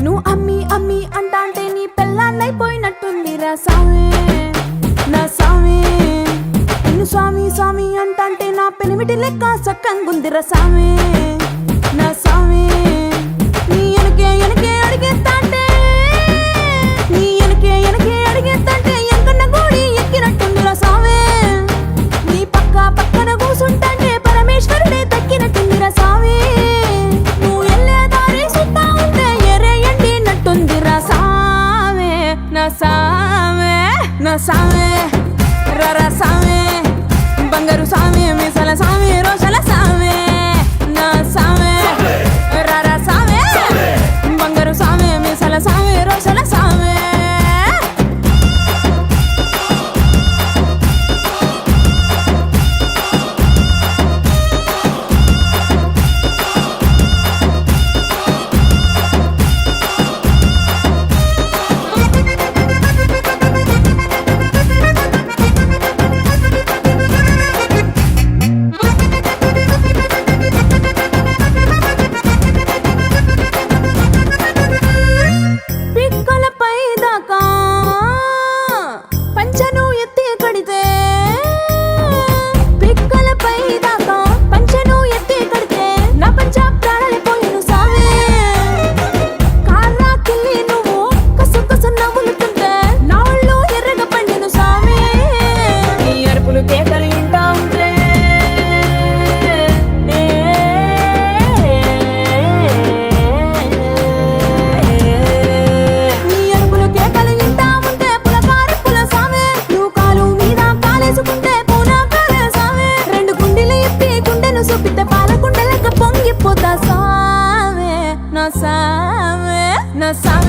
నువ్వు అమ్మి అమ్మి అంటాంటే నీ పెళ్ళాన్నైపోయినట్టుందిరా సామి నా సామి. నిన్ను స్వామి స్వామి అంటాంటే నా పెనిమిటి లెక్క సక్కంగుందిరా సామి నా సామి. నీ ఎనకే ఎనకే అడిగేస్తాంటే నీ ఎనకే ఎనకే అడిగేస్తాంటే ఎంకన్న గోడి ఎక్కినట్టుందిరా సామి. నీ పక్క పక్కన కూసుంటాంటే పరమేశ్వరుడే తక్కినట్టుందిరా సామి. నువ్వు ఎల్లే దారి సుత్తా ఉంటే ఎరే ఎండినట్టుందిరా సామి నా సామి నా సామి. రరా సామి బంగారు సామి మీసల సామి రోషల సామి నా సామి. రరా సామి బంగారు సామి మీసల సామి రోషల సామి. పిక్కలపై దాకా పంచను ఎత్తి కడితే పిక్కలపై దాకా పంచను ఎత్తి కడితే నా పంచ ప్రాణాలైపోయిను సామి. కారాకిల్లి నువ్వు కసు కసు నవ్వులుతుంటే నా ఒళ్ళు ఎర్రగా పండిను సామి. నీ అరుపులు కేకలు ఇంటా ఉంటే నీ అరుపులు కేకలు ఇంటా ఉంటే పులకారి పుల సామి. నువ్వు కాలు మీద కాలేసుకుంటే పూనా కాలే సామి. రెండు గుండెలు ఇప్పి గుండెను చూపితే పాల గుండె లెక్క పొంగిపోతా సామి నా సామి నా సామి.